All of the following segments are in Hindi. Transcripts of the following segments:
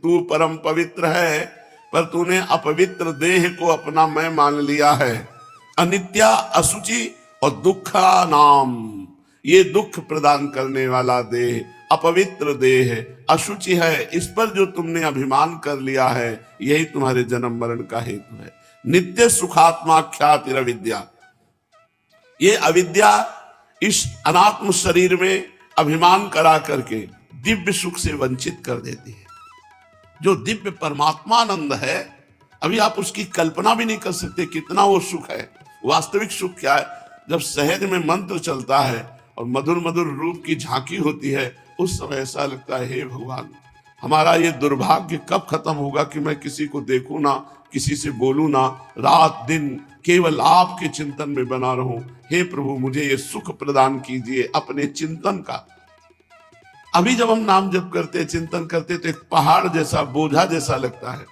तू परम पवित्र है, पर तूने अपवित्र देह को अपना मैं मान लिया है। अनित्या, अशुचि और दुखा नाम, ये दुख प्रदान करने वाला देह, अपवित्र देह, अशुचि है, इस पर जो तुमने अभिमान कर लिया है, यही तुम्हारे जन्म मरण का हेतु है। नित्य सुखात्मा ख्याति अविद्या, ये अविद्या इस अनात्म शरीर में अभिमान करा करके दिव्य सुख से वंचित कर देती है। जो दिव्य परमात्मानंद है, अभी आप उसकी कल्पना भी नहीं कर सकते कितना वो सुख है। वास्तविक सुख क्या है? जब सहज में मंत्र चलता है और मधुर मधुर रूप की झांकी होती है, उस समय ऐसा लगता है हे भगवान, हमारा ये दुर्भाग्य कब खत्म होगा कि मैं किसी को देखूं ना, किसी से बोलूं ना, रात दिन केवल आपके चिंतन में बना रहूं। हे प्रभु, मुझे ये सुख प्रदान कीजिए अपने चिंतन का। अभी जब हम नाम जप करते, चिंतन करते, तो एक पहाड़ जैसा, बोझा जैसा लगता है।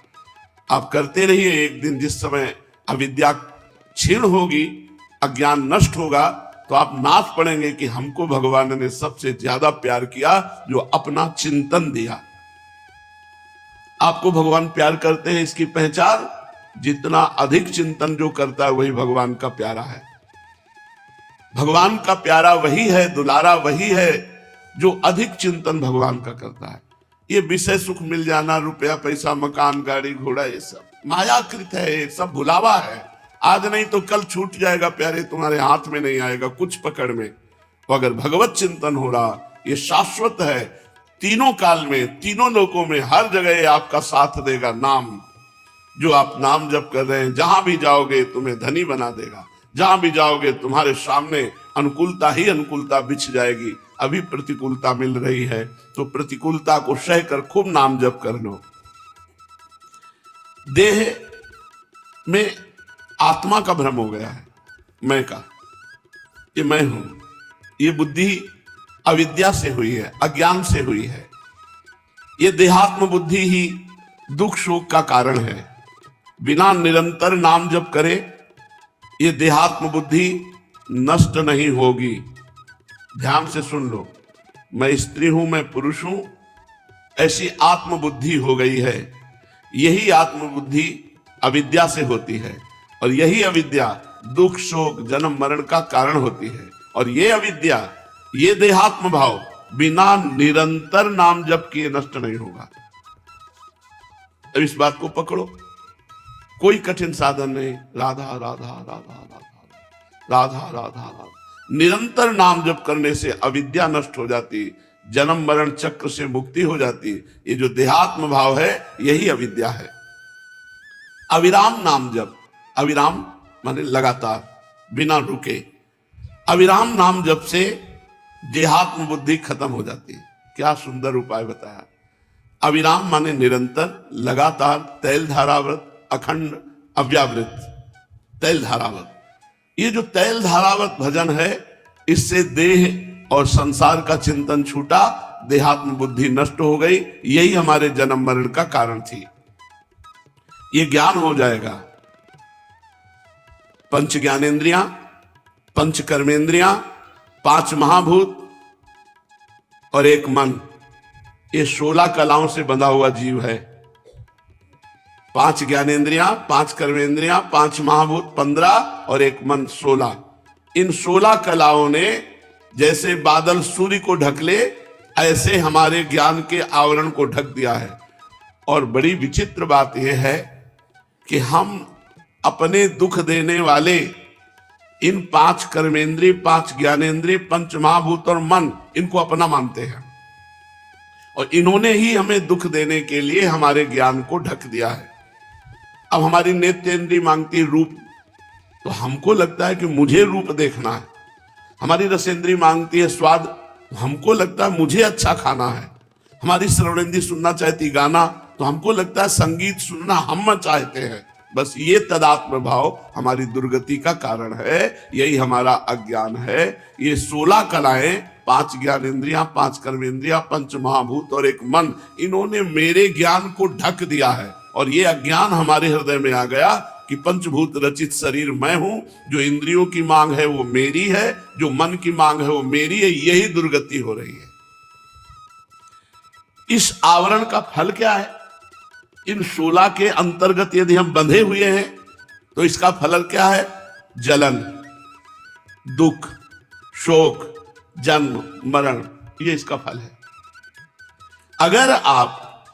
आप करते रहिए, एक दिन जिस समय अविद्या क्षीण होगी, अज्ञान नष्ट होगा, तो आप नाच पड़ेंगे कि हमको भगवान ने सबसे ज्यादा प्यार किया जो अपना चिंतन दिया। आपको भगवान प्यार करते हैं, इसकी पहचान जितना अधिक चिंतन जो करता है वही भगवान का प्यारा है। भगवान का प्यारा वही है, दुलारा वही है जो अधिक चिंतन भगवान का करता है। ये विषय सुख मिल जाना, रुपया पैसा, मकान, गाड़ी, घोड़ा, ये सब मायाकृत है, ये सब भुलावा है। आज नहीं तो कल छूट जाएगा प्यारे, तुम्हारे हाथ में नहीं आएगा कुछ पकड़ में। तो अगर भगवत चिंतन हो रहा, ये शाश्वत है, तीनों काल में, तीनों लोकों में, हर जगह ये आपका साथ देगा। नाम, जो आप नाम जप कर रहे हैं, जहां भी जाओगे तुम्हें धनी बना देगा। जहां भी जाओगे तुम्हारे सामने अनुकूलता ही अनुकूलता बिछ जाएगी। अभी प्रतिकूलता मिल रही है, तो प्रतिकूलता को सहकर खूब नाम जप कर लो। देह में आत्मा का भ्रम हो गया है, मैं का, ये मैं हूं। ये बुद्धि अविद्या से हुई है, अज्ञान से हुई है। ये देहात्म बुद्धि ही दुख शोक का कारण है। बिना निरंतर नाम जप करे ये देहात्म बुद्धि नष्ट नहीं होगी। ध्यान से सुन लो, मैं स्त्री हूं, मैं पुरुष हूं, ऐसी आत्म बुद्धि हो गई है। यही आत्म बुद्धि अविद्या से होती है, और यही अविद्या दुख शोक जन्म मरण का कारण होती है। और ये अविद्या, ये देहात्म भाव बिना निरंतर नाम जप किए नष्ट नहीं होगा। अब इस बात को पकड़ो, कोई कठिन साधन नहीं। राधा राधा राधा राधा राधा राधा राधा, निरंतर नाम जप करने से अविद्या नष्ट हो जाती, जन्म मरण चक्र से मुक्ति हो जाती। ये जो देहात्म भाव है, यही अविद्या है। अविराम नाम जप, अविराम माने लगातार, बिना रुके। अविराम नाम जप से देहात्म बुद्धि खत्म हो जाती है। क्या सुंदर उपाय बताया। अविराम माने निरंतर, लगातार, तैल धारावृत, अखंड, अव्यावृत, तैल धारावृत। ये जो तैल धारावृत भजन है, इससे देह और संसार का चिंतन छूटा, देहात्म बुद्धि नष्ट हो गई। यही हमारे जन्म मरण का कारण थी। ये ज्ञान हो जाएगा। पंच ज्ञानेंद्रियां, पंच कर्मेंद्रियां, 5 महाभूत और एक मन, ये 16 कलाओं से बंधा हुआ जीव है। 5 ज्ञानेंद्रियां, 5 कर्मेंद्रियां, 5 महाभूत 15 और एक मन 16। इन 16 कलाओं ने जैसे बादल सूर्य को ढक ले, ऐसे हमारे ज्ञान के आवरण को ढक दिया है। और बड़ी विचित्र बात यह है कि हम अपने दुख देने वाले इन 5 कर्मेंद्रिय, 5 ज्ञानेंद्रिय, पंच महाभूत और मन, इनको अपना मानते हैं। और इन्होंने ही हमें दुख देने के लिए हमारे ज्ञान को ढक दिया है। अब हमारी नेत्रेंद्रिय मांगती रूप, तो हमको लगता है कि मुझे रूप देखना है। हमारी रसेंद्रिय मांगती है स्वाद, तो हमको लगता है मुझे अच्छा खाना है। हमारी श्रवणेंद्रिय सुनना चाहती गाना, तो हमको लगता है संगीत सुनना हम चाहते हैं। बस ये तदात्म भाव हमारी दुर्गति का कारण है। यही हमारा अज्ञान है। ये 16 कलाएं, 5 ज्ञानेंद्रियां, 5 कर्मेंद्रियां, पंच महाभूत और एक मन, इन्होंने मेरे ज्ञान को ढक दिया है। और ये अज्ञान हमारे हृदय में आ गया कि पंचभूत रचित शरीर मैं हूं, जो इंद्रियों की मांग है वो मेरी है, जो मन की मांग है वो मेरी है। यही दुर्गति हो रही है। इस आवरण का फल क्या है? इन 16 के अंतर्गत यदि हम बंधे हुए हैं तो इसका फल क्या है? जलन, दुख, शोक, जन्म, मरण, ये इसका फल है। अगर आप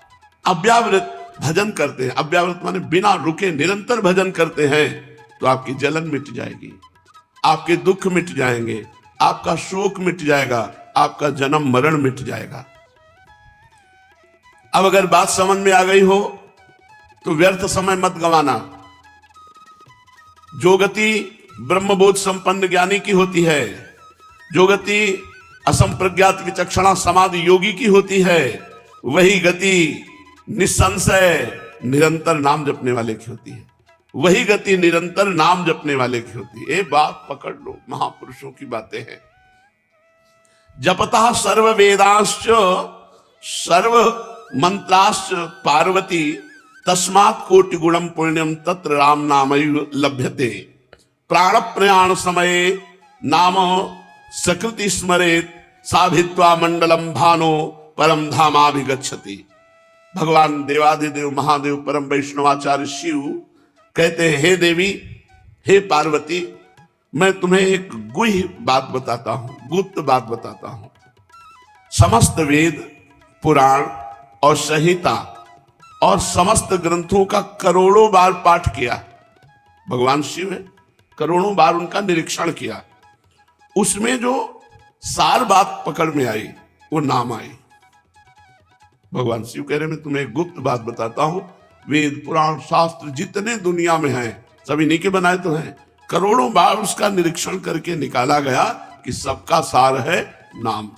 अव्यावृत भजन करते हैं, अव्यावृत माने बिना रुके निरंतर भजन करते हैं, तो आपकी जलन मिट जाएगी, आपके दुख मिट जाएंगे, आपका शोक मिट जाएगा, आपका जन्म मरण मिट जाएगा। अब अगर बात समझ में आ गई हो तो व्यर्थ समय मत गंवाना। जो गति ब्रह्मबोध संपन्न ज्ञानी की होती है, जो गति असंप्रज्ञात विचक्षणा समाधि योगी की होती है, वही गति निसंशय निरंतर नाम जपने वाले की होती है। वही गति निरंतर नाम जपने वाले की होती है। ये बात पकड़ लो, महापुरुषों की बातें हैं। जपता सर्व वेदांश्च सर्व मंत्राश्च पार्वती तस्मात् कोटि गुणम पुण्यम तत्र राम नामैव लभ्यते। प्राण प्रयाण समये नाम सकृति स्मरेत साभित्वा मंडलम भानो परम धामाभिगच्छति। भगवान देवाधिदेव महादेव परम वैष्णवाचार्य शिव कहते हैं, हे देवी, हे पार्वती, मैं तुम्हें एक गुह्य बात बताता हूं, गुप्त बात बताता हूं। समस्त वेद, पुराण और संहिता और समस्त ग्रंथों का करोड़ों बार पाठ किया। भगवान शिव है, करोड़ों बार उनका निरीक्षण किया। उसमें जो सार बात पकड़ में आई वो नाम आई। भगवान शिव कह रहे, मैं तुम्हें एक गुप्त बात बताता हूं। वेद, पुराण, शास्त्र जितने दुनिया में हैं सभी इन्हीं के बनाए तो हैं। करोड़ों बार उसका निरीक्षण करके निकाला गया कि सबका सार है नाम।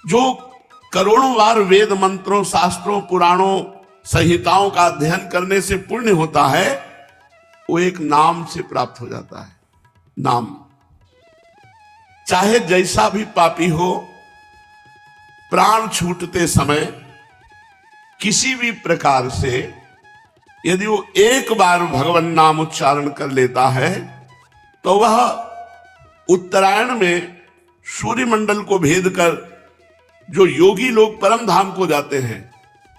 जो करोड़ों बार वेद मंत्रों, शास्त्रों, पुराणों, संहिताओं का अध्ययन करने से पुण्य होता है, वो एक नाम से प्राप्त हो जाता है। नाम चाहे जैसा भी पापी हो, प्राण छूटते समय किसी भी प्रकार से यदि वो एक बार भगवान नाम उच्चारण कर लेता है तो वह उत्तरायण में सूर्य मंडल को भेद कर जो योगी लोग परम धाम को जाते हैं,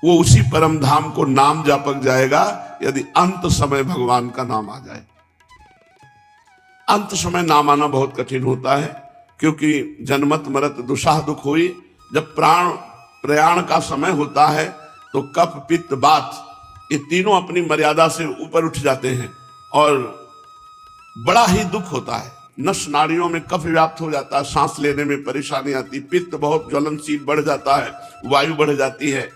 वो उसी परम धाम को नाम जापक जाएगा यदि अंत समय भगवान का नाम आ जाए। अंत समय नाम आना बहुत कठिन होता है, क्योंकि जन्मत मरत दुसाह दुख हुई। जब प्राण प्रयाण का समय होता है तो कफ, पित्त, वात ये तीनों अपनी मर्यादा से ऊपर उठ जाते हैं और बड़ा ही दुख होता है। नस नाड़ियों में कफ व्याप्त हो जाता है, सांस लेने में परेशानी आती, पित्त बहुत ज्वलनशील बढ़ जाता है, वायु बढ़ जाती है,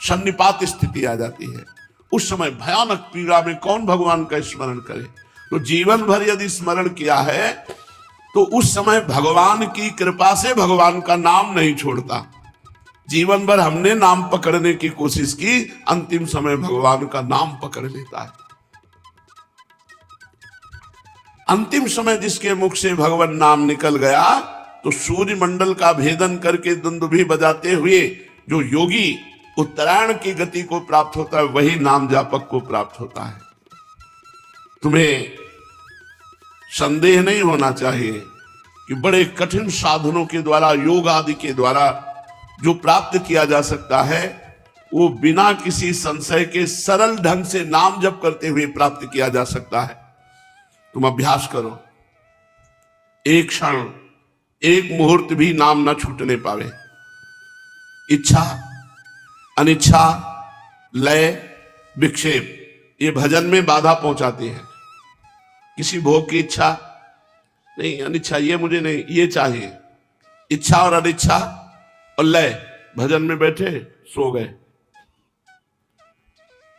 सन्निपात स्थिति आ जाती है। उस समय भयानक पीड़ा में कौन भगवान का स्मरण करे? तो जीवन भर यदि स्मरण किया है तो उस समय भगवान की कृपा से भगवान का नाम नहीं छोड़ता। जीवन भर हमने नाम पकड़ने की कोशिश की, अंतिम समय भगवान का नाम पकड़ लेता है। अंतिम समय जिसके मुख से भगवान नाम निकल गया तो सूर्य मंडल का भेदन करके दुंदुभी बजाते हुए जो योगी उत्तरायण की गति को प्राप्त होता है, वही नाम जापक को प्राप्त होता है। तुम्हें संदेह नहीं होना चाहिए कि बड़े कठिन साधनों के द्वारा, योग आदि के द्वारा जो प्राप्त किया जा सकता है, वो बिना किसी संशय के सरल ढंग से नाम जप करते हुए प्राप्त किया जा सकता है। तुम अभ्यास करो, एक क्षण, एक मुहूर्त भी नाम न छूटने पावे। इच्छा, अनिच्छा, लय, विक्षेप ये भजन में बाधा पहुंचाती है। किसी भोग की इच्छा नहीं, अनिच्छा ये मुझे नहीं, ये चाहिए। इच्छा और अनिच्छा और लय, भजन में बैठे सो गए।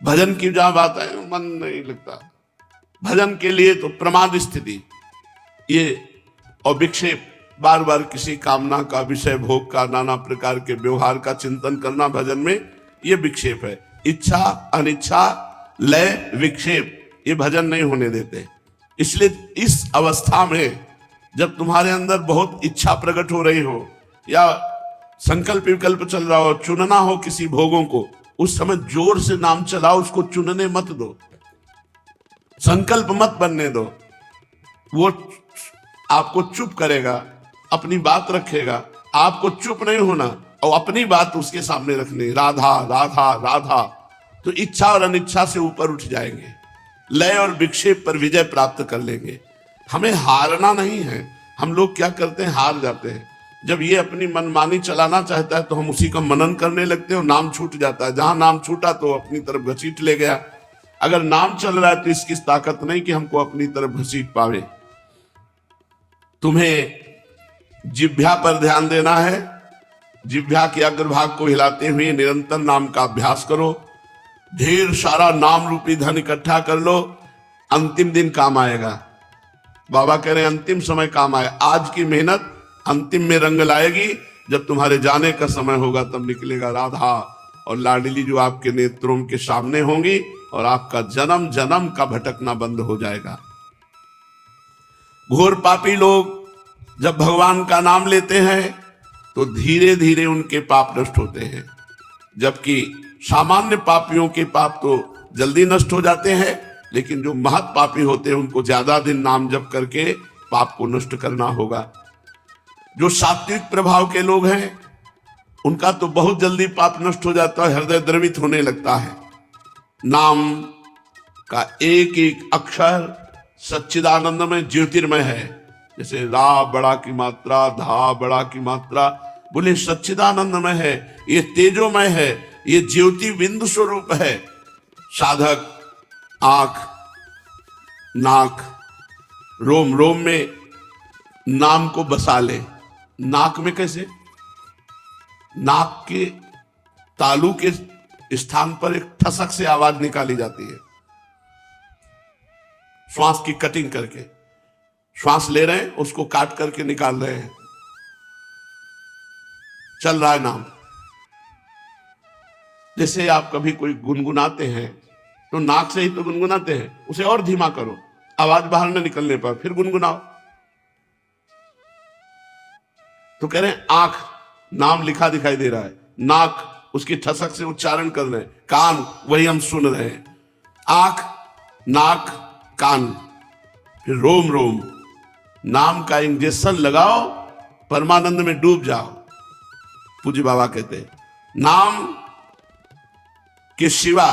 भजन की जहां बात है मन नहीं लगता। भजन के लिए तो प्रमाद स्थिति ये और विक्षेप, बार बार किसी कामना का, विषय भोग का, नाना प्रकार के व्यवहार का चिंतन करना भजन में, ये विक्षेप है। इच्छा, अनिच्छा, लय, विक्षेप ये भजन नहीं होने देते। इसलिए इस अवस्था में जब तुम्हारे अंदर बहुत इच्छा प्रकट हो रही हो या संकल्प विकल्प चल रहा हो, चुनना हो किसी भोगों को, उस समय जोर से नाम चलाओ, उसको चुनने मत दो, संकल्प मत बनने दो। वो आपको चुप करेगा, अपनी बात रखेगा। आपको चुप नहीं होना, और अपनी बात उसके सामने रखनी, राधा राधा राधा, तो इच्छा और अनिच्छा से ऊपर उठ जाएंगे, लय और विक्षेप पर विजय प्राप्त कर लेंगे। हमें हारना नहीं है। हम लोग क्या करते हैं, हार जाते हैं। जब ये अपनी मनमानी चलाना चाहता है तो हम उसी का मनन करने लगते हैं और नाम छूट जाता है। जहां नाम छूटा तो अपनी तरफ घसीट ले गया। अगर नाम चल रहा है तो इसकी ताकत नहीं कि हमको अपनी तरफ घसीट पावे। तुम्हें जिह्वा पर ध्यान देना है। जिह्वा के अग्रभाग को हिलाते हुए निरंतर नाम का अभ्यास करो। ढेर सारा नाम रूपी धन इकट्ठा कर लो, अंतिम दिन काम आएगा। बाबा कह रहे हैं अंतिम समय काम आए। आज की मेहनत अंतिम में रंग लाएगी। जब तुम्हारे जाने का समय होगा तब निकलेगा राधा और लाडली जो आपके नेत्रों के सामने होंगी और आपका जन्म जन्म का भटकना बंद हो जाएगा। घोर पापी लोग जब भगवान का नाम लेते हैं तो धीरे धीरे उनके पाप नष्ट होते हैं, जबकि सामान्य पापियों के पाप तो जल्दी नष्ट हो जाते हैं, लेकिन जो महत पापी होते हैं उनको ज्यादा दिन नाम जप करके पाप को नष्ट करना होगा। जो सात्विक प्रभाव के लोग हैं उनका तो बहुत जल्दी पाप नष्ट हो जाता है, हृदय द्रवित होने लगता है। नाम का एक एक अक्षर सच्चिदानंद में ज्योतिर्मय है। जैसे रा बड़ा की मात्रा, धा बड़ा की मात्रा, बोले सच्चिदानंदमय है, ये तेजोमय है, ये ज्योति बिंदु स्वरूप है। साधक आंख, नाक, रोम रोम में नाम को बसा ले। नाक में कैसे? नाक के तालू के स्थान पर एक ठसक से आवाज निकाली जाती है, श्वास की कटिंग करके। श्वास ले रहे हैं, उसको काट करके निकाल रहे हैं, चल रहा है नाम। जैसे आप कभी कोई गुनगुनाते हैं तो नाक से ही तो गुनगुनाते हैं, उसे और धीमा करो, आवाज बाहर न निकलने पर, फिर गुनगुनाओ। तो कह रहे हैं आंख, नाम लिखा दिखाई दे रहा है, नाक उसकी ठसक से उच्चारण कर रहे हैं, कान वही हम सुन रहे हैं। आंख, नाक, कान, फिर रोम रोम। नाम का इंजेक्शन लगाओ, परमानंद में डूब जाओ। पूज्य बाबा कहते हैं नाम के सिवा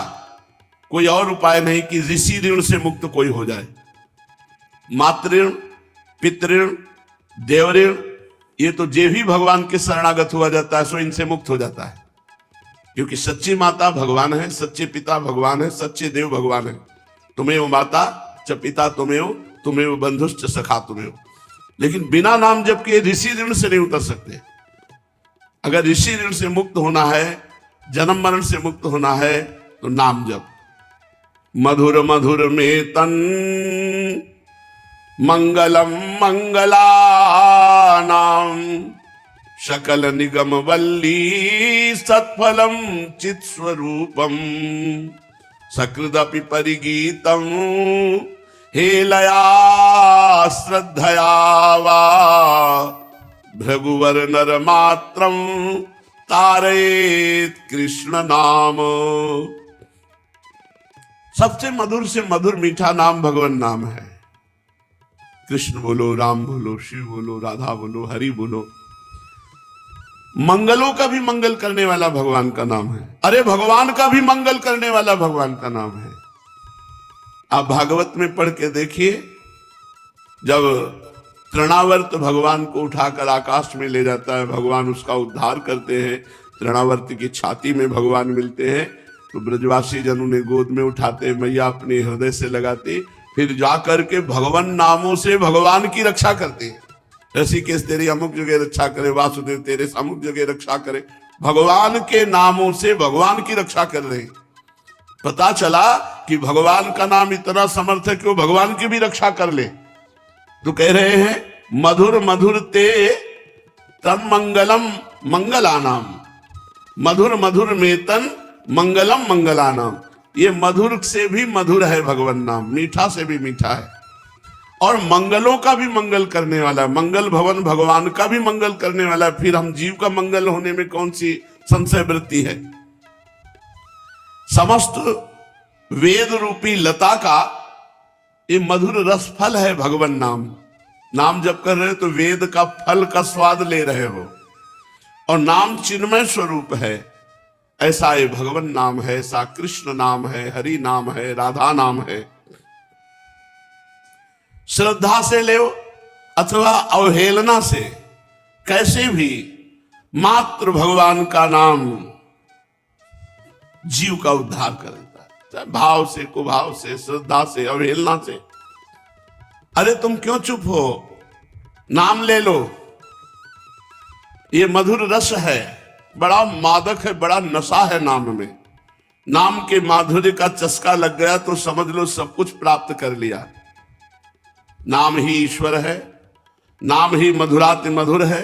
कोई और उपाय नहीं कि ऋषि ऋण से मुक्त कोई हो जाए। मातृ, पितृण, देवऋण, ये तो जे भी भगवान के शरणागत हुआ जाता है सो इनसे मुक्त हो जाता है, क्योंकि सच्ची माता भगवान है, सच्चे पिता भगवान है, सच्चे देव भगवान है। तुम्हें माता च पिता तुम्हें बंधुश्च सखा तुम्हें। लेकिन बिना नाम जप के ऋषि ऋण से नहीं उतर सकते। अगर ऋषि ऋण से मुक्त होना है, जन्म मरण से मुक्त होना है, तो नाम जप। मधुर मधुर में तन मंगलम मंगलानाम सकल निगम वल्ली सत्फलम चित स्वरूपम सकृदपि परिगीतम हेलया श्रद्धया वा भृगुवर नर मात्रम तारेत कृष्ण नाम। सबसे मधुर से मधुर मीठा नाम भगवान नाम है। कृष्ण बोलो, राम बोलो, शिव बोलो, राधा बोलो, हरि बोलो। मंगलों का भी मंगल करने वाला भगवान का नाम है। अरे भगवान का भी मंगल करने वाला भगवान का नाम है। आप भागवत में पढ़ के देखिए, जब तृणावर्त भगवान को उठाकर आकाश में ले जाता है, भगवान उसका उद्धार करते हैं, तृणावर्त की छाती में भगवान मिलते हैं, तो ब्रजवासी जन उन्हें गोद में उठाते, मैया अपने हृदय से लगाती, फिर जाकर के भगवान नामों से भगवान की रक्षा करते हैं। ऋषिकेश तेरी अमुक जगह रक्षा करे, वासुदेव तेरे अमुक जगह रक्षा करे। भगवान के नामों से भगवान की रक्षा कर रहे हैं। पता चला कि भगवान का नाम इतना समर्थ है कि वो भगवान की भी रक्षा कर ले। तो कह रहे हैं मधुर मधुर ते तन मंगलम मंगलानाम, मधुर मधुर में तन मंगलम मंगलानाम। ये मधुर से भी मधुर है भगवान नाम, मीठा से भी मीठा है, और मंगलों का भी मंगल करने वाला। मंगल भवन भगवान का भी मंगल करने वाला। फिर हम जीव का मंगल होने में कौन सी संशय वृत्ति है? समस्त वेद रूपी लता का ये मधुर रस फल है भगवान नाम। नाम जब कर रहे हो तो वेद का फल का स्वाद ले रहे हो, और नाम चिन्मय स्वरूप है। ऐसा ये भगवान नाम है, ऐसा कृष्ण नाम है, हरि नाम है, राधा नाम है। श्रद्धा से ले अथवा अवहेलना से, कैसे भी मात्र भगवान का नाम जीव का उद्धार कर देता है, चाहे भाव से, कुभाव से, श्रद्धा से, अवहेलना से। अरे तुम क्यों चुप हो, नाम ले लो। ये मधुर रस है, बड़ा मादक है, बड़ा नशा है नाम में। नाम के माधुर्य का चस्का लग गया तो समझ लो सब कुछ प्राप्त कर लिया। नाम ही ईश्वर है, नाम ही मधुराति मधुर है,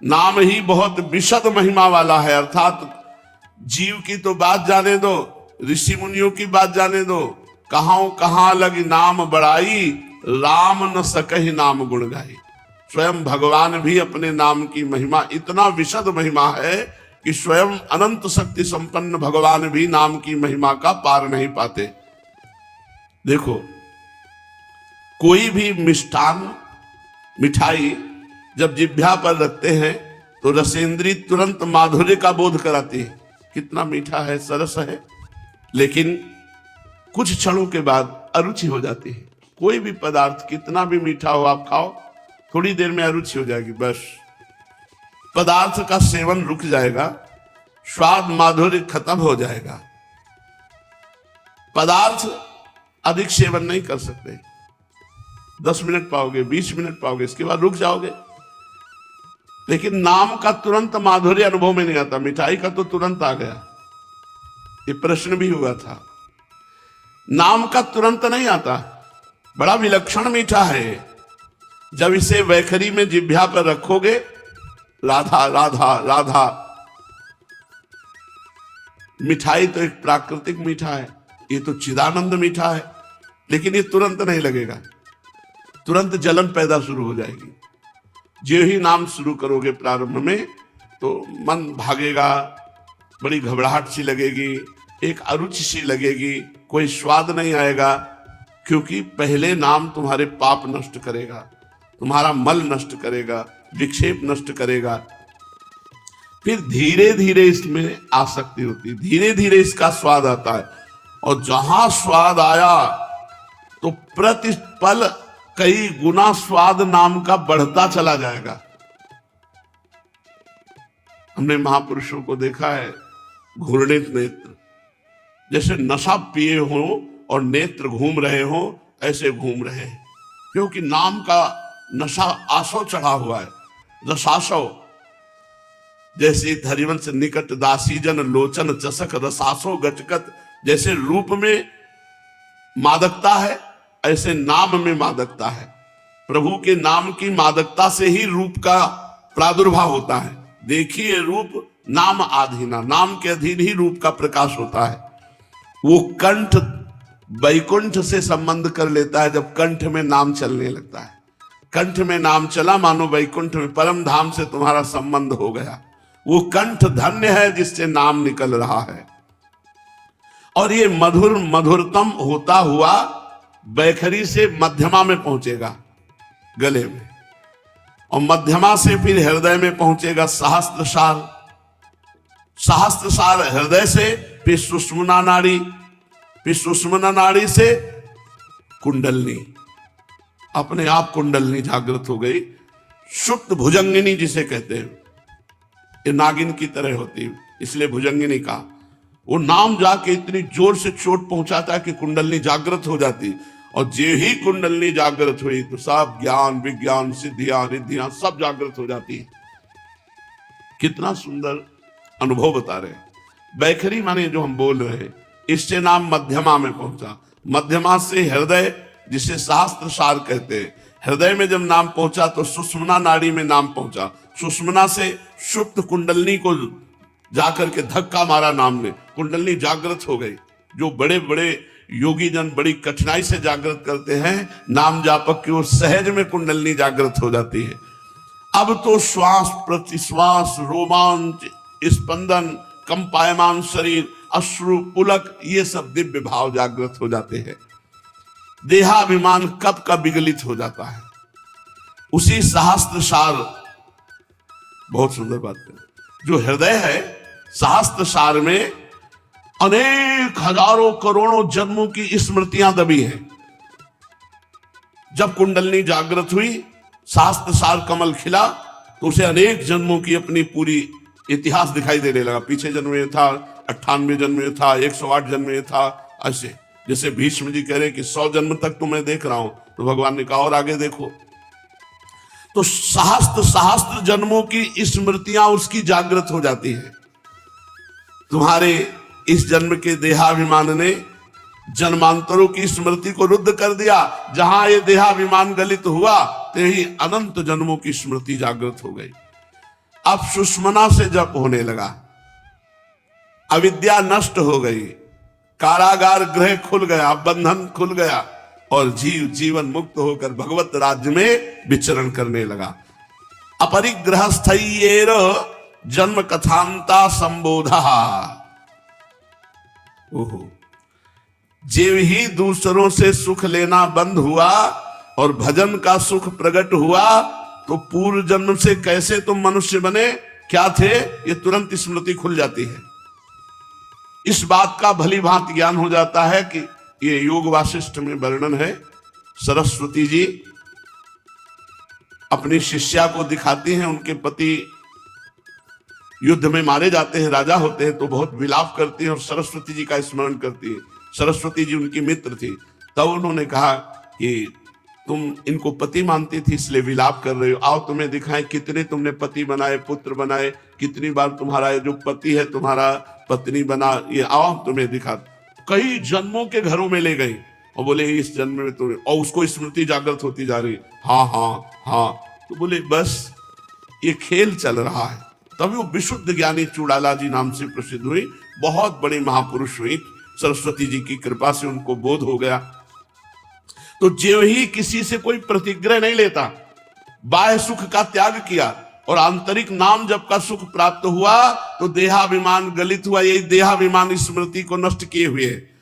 नाम ही बहुत विशद महिमा वाला है। अर्थात जीव की तो बात जाने दो, ऋषि मुनियों की बात जाने दो, कहां लगी नाम बड़ाई, राम न सकहि नाम गुण गाई। स्वयं भगवान भी अपने नाम की महिमा, इतना विशद महिमा है कि स्वयं अनंत शक्ति संपन्न भगवान भी नाम की महिमा का पार नहीं पाते। देखो, कोई भी मिष्टान, मिठाई जब जिह्वा पर रखते हैं तो रसेंद्री तुरंत माधुर्य का बोध कराती है, कितना मीठा है, सरस है। लेकिन कुछ क्षणों के बाद अरुचि हो जाती है। कोई भी पदार्थ कितना भी मीठा हो, आप खाओ, थोड़ी देर में अरुचि हो जाएगी, बस पदार्थ का सेवन रुक जाएगा, स्वाद माधुर्य खत्म हो जाएगा। पदार्थ अधिक सेवन नहीं कर सकते, 10 मिनट पाओगे, 20 मिनट पाओगे, इसके बाद रुक जाओगे। लेकिन नाम का तुरंत माधुर्य अनुभव में नहीं आता, मिठाई का तो तुरंत आ गया। ये प्रश्न भी हुआ था, नाम का तुरंत नहीं आता, बड़ा विलक्षण मीठा है। जब इसे वैखरी में जिह्वा पर रखोगे, राधा राधा राधा, मिठाई तो एक प्राकृतिक मीठा है, ये तो चिदानंद मीठा है, लेकिन ये तुरंत नहीं लगेगा, तुरंत जलन पैदा शुरू हो जाएगी। जो ही नाम शुरू करोगे प्रारंभ में तो मन भागेगा, बड़ी घबराहट सी लगेगी, एक अरुचि सी लगेगी, कोई स्वाद नहीं आएगा, क्योंकि पहले नाम तुम्हारे पाप नष्ट करेगा, तुम्हारा मल नष्ट करेगा, विक्षेप नष्ट करेगा। फिर धीरे धीरे इसमें आसक्ति होती है, धीरे धीरे इसका स्वाद आता है, और जहां स्वाद आया तो प्रतिपल कई गुना स्वाद नाम का बढ़ता चला जाएगा। हमने महापुरुषों को देखा है, घूर्णित नेत्र, जैसे नशा पिए हो और नेत्र घूम रहे हो, ऐसे घूम रहे हैं, क्योंकि नाम का नशा आसो चढ़ा हुआ है, रसासो। जैसे हरिवंश निकट दासीजन लोचन चसक रसासो गचकत, जैसे रूप में मादकता है, ऐसे नाम में मादकता है। प्रभु के नाम की मादकता से ही रूप का प्रादुर्भाव होता है। देखिए रूप नाम आधीना, नाम के अधीन ही रूप का प्रकाश होता है। वो कंठ वैकुंठ से संबंध कर लेता है जब कंठ में नाम चलने लगता है। कंठ में नाम चला, मानो वैकुंठ में परम धाम से तुम्हारा संबंध हो गया। वो कंठ धन्य है जिससे नाम निकल रहा है। और ये मधुर मधुरतम होता हुआ वैखरी से मध्यमा में पहुंचेगा, गले में, और मध्यमा से फिर हृदय में पहुंचेगा सहस्त्रसार, सहस्त्रसार हृदय से फिर सुषुम्ना नाड़ी, फिर सुषुम्ना नाड़ी से कुंडलनी, अपने आप कुंडलनी जागृत हो गई। सुप्त भुजंगिनी जिसे कहते हैं, ये नागिन की तरह होती है, इसलिए भुजंगिनी कहा। वो नाम जाके इतनी जोर से चोट पहुंचाता है कि कुंडलनी जागृत हो जाती, और जे ही कुंडलनी जागृत हुई तो सब ज्ञान विज्ञान सिद्धियां रिद्धियां सब जागृत हो जाती है। कितना सुंदर अनुभव बता रहे हैं। वैखरी माने जो हम बोल रहे हैं, इससे नाम मध्यमा में पहुंचा। मध्यमा से हृदय, जिसे सहस्त्रसार कहते हैं, हृदय में जब नाम पहुंचा तो सुषुम्ना नाड़ी में नाम पहुंचा। सुषुम्ना से सुप्त कुंडलनी को जाकर के धक्का मारा नाम ने, कुंडलनी जागृत हो गई। जो बड़े बड़े योगी जन बड़ी कठिनाई से जागृत करते हैं नाम जापक की, वो सहज में कुंडलनी जागृत हो जाती है। अब तो श्वास प्रतिश्वास, रोमांच, स्पंदन, कंपायमान शरीर, अश्रु पुलक, ये सब दिव्य भाव जागृत हो जाते हैं। देहाभिमान कब का विगलित हो जाता है। उसी सहस्त्रसार, बहुत सुंदर बात है, जो हृदय है, सहस्त्र सार में अनेक हजारों करोड़ों जन्मों की स्मृतियां दबी हैं। जब कुंडलनी जागृत हुई, सहस्त्र सार कमल खिला, तो उसे अनेक जन्मों की अपनी पूरी इतिहास दिखाई देने लगा। पीछे जन्म में था, 98 जन्म में था, 108 जन्म में था, ऐसे। जैसे भीष्म जी कह रहे कि 100 जन्म तक तो मैं देख रहा हूं, तो भगवान ने कहा और आगे देखो। तो सहस्त्र सहस्त्र जन्मों की स्मृतियां उसकी जागृत हो जाती है। तुम्हारे इस जन्म के देहाभिमान ने जन्मांतरों की स्मृति को रुद्ध कर दिया। जहां ये देहाभिमान गलित हुआ, ते ही अनंत जन्मों की स्मृति जागृत हो गई। अब सुषमना से जप होने लगा, अविद्या नष्ट हो गई, कारागार गृह खुल गया, बंधन खुल गया, और जीव जीवन मुक्त होकर भगवत राज्य में विचरण करने लगा। अपरिग्रहस्थय्येर जन्म कथांता संबोधा। ओहो, जीव ही दूसरों से सुख लेना बंद हुआ और भजन का सुख प्रकट हुआ, तो पूर्व जन्म से कैसे तुम मनुष्य बने, क्या थे, ये तुरंत स्मृति खुल जाती है। इस बात का भली भांति ज्ञान हो जाता है कि ये योग वासिष्ठ में वर्णन है। सरस्वती जी अपनी शिष्या को दिखाती हैं, उनके पति युद्ध में मारे जाते हैं, राजा होते हैं, तो बहुत विलाप करती हैं और सरस्वती जी का स्मरण करती है। सरस्वती जी उनकी मित्र थी। तब उन्होंने कहा कि तुम इनको पति मानती थी इसलिए विलाप कर रहे हो, आओ तुम्हें दिखाएं कितने तुमने पति बनाए, पुत्र बनाए, कितनी बार तुम्हारा जो पति है तुम्हारा पत्नी बना, ये आओ तुम्हें दिखा। कई जन्मों के घरों में ले गई और बोले इस जन्म में तो, और उसको स्मृति जागृत होती जा रही, हाँ हाँ हाँ। तो बोले बस ये खेल चल रहा है। तभी वो विशुद्ध ज्ञानी चूड़ाला जी नाम से प्रसिद्ध हुई, बहुत बड़े महापुरुष हुई। सरस्वती जी की कृपा से उनको बोध हो गया। तो जो ही किसी से कोई प्रतिग्रह नहीं लेता, बाह्य सुख का त्याग किया और आंतरिक नाम जप का सुख प्राप्त हुआ, तो देहाभिमान गलित हुआ। यही देहाभिमान स्मृति को नष्ट किए हुए है।